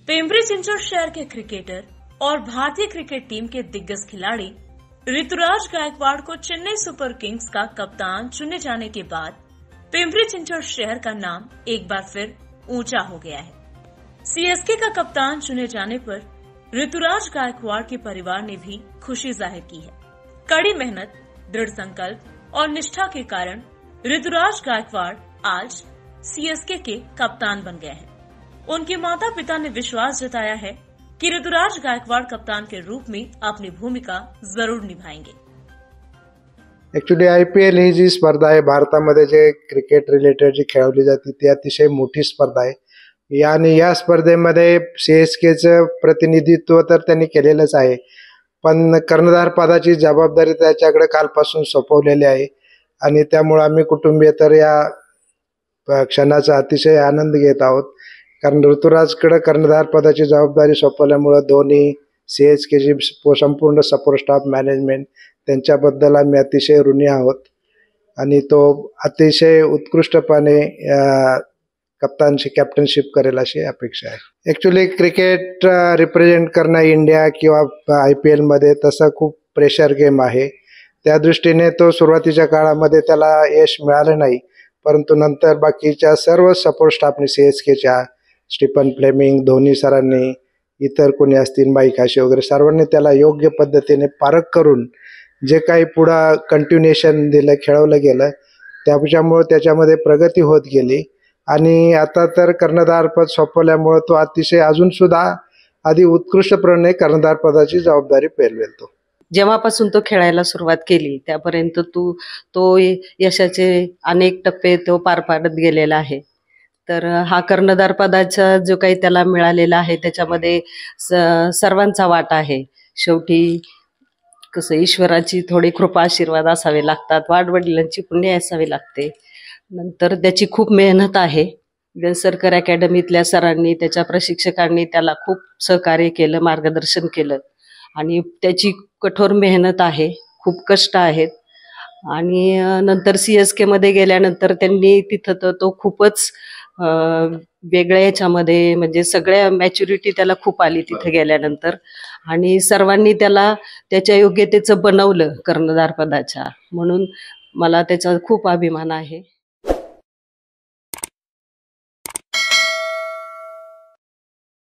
पिंपरी चिंचवड शहर के क्रिकेटर और भारतीय क्रिकेट टीम के दिग्गज खिलाड़ी ऋतुराज गायकवाड़ को चेन्नई सुपर किंग्स का कप्तान चुने जाने के बाद पिंपरी चिंचवड शहर का नाम एक बार फिर ऊंचा हो गया है। सीएसके का कप्तान चुने जाने पर ऋतुराज गायकवाड़ के परिवार ने भी खुशी जाहिर की है। कड़ी मेहनत, दृढ़ संकल्प और निष्ठा के कारण ऋतुराज गायकवाड़ आज सीएसके के कप्तान बन गए हैं। उनके माता पिता ने विश्वास जताया है कि ऋतुराज गायकवाड़ कप्तान के रूप में अपनी भूमिका जरूर निभाएंगे। ऍक्च्युली IPL ही जी स्पर्धा आहे भारतामध्ये जे क्रिकेट रिलेटेड जी खेळवली जाते ती अतिशय मोठी स्पर्धा आहे आणि या स्पर्धेमध्ये CSKचं प्रतिनिधित्व तर त्यांनी केलेलंच आहे, पण कर्णधार पदाची जबाबदारी त्याच्याकडे कालपासून सोपवलेली आहे आणि त्यामुळे आम्ही कुटुंबीय तर या क्षणाचा अतिशय आनंद घेत आहोत। कारण ऋतुराजकडे कर्णधार पदाची जबाबदारी सोपवल्यामुळे धोनी, CSKची संपूर्ण सपोर्ट स्टाफ, मॅनेजमेंट त्यांच्याबद्दल आम्ही अतिशय ऋणी आहोत आणि तो अतिशय उत्कृष्टपणे कॅप्टनशिप करेल अशी अपेक्षा आहे। ऍक्च्युली क्रिकेट रिप्रेझेंट करणं इंडिया किंवा IPL मध्ये तसं खूप प्रेशर गेम आहे। त्या दृष्टीने तो सुरुवातीच्या काळामध्ये त्याला यश मिळालं नाही, परंतु नंतर बाकीच्या सर्व सपोर्ट स्टाफने CSKच्या स्टीफन फ्लेमिंग, धोनी सरांनी, इतर कोणी असतील, माईक हाशी वगैरे सर्वांनी त्याला योग्य पद्धतीने पारख करून जे काही पुढे कंटिन्युएशन दिलं, खेळवलं गेलं, त्याच्यामुळे त्याच्यामध्ये प्रगती होत गेली आणि आता तर कर्णधारपद सोपवल्यामुळे तो अतिशय अजून सुद्धा अधिक उत्कृष्टपणे कर्णधार पदाची जबाबदारी पेलवेल। तो जेव्हापासून तो खेळायला सुरुवात केली त्यापर्यंत तो यशाचे अनेक टप्पे तो पार पाडत गेलेला आहे। तर हा कर्णधार पदाचा जो काही त्याला मिळालेला आहे त्याच्यामध्ये सर्वांचा वाटा आहे। शेवटी कसं ईश्वराची थोडी कृपा आशीर्वाद असावे लागतात, वाडवडिलांची पुण्य असावी लागते, नंतर त्याची खूप मेहनत आहे। वेलसरकर अकॅडमीतल्या सरांनी, त्याच्या प्रशिक्षकांनी त्याला खूप सहकार्य केलं, मार्गदर्शन केलं आणि त्याची कठोर मेहनत आहे, खूप कष्ट आहेत आणि नंतर CSK मध्ये गेल्यानंतर त्यांनी तिथं तो खूपच वेगळ्या याच्यामध्ये म्हणजे सगळ्या मॅच्युरिटी त्याला खूप आली तिथे गेल्यानंतर आणि सर्वांनी त्याला त्याच्या योग्यतेचं बनवलं कर्णधार पदाच्या, म्हणून मला त्याचा खूप अभिमान आहे।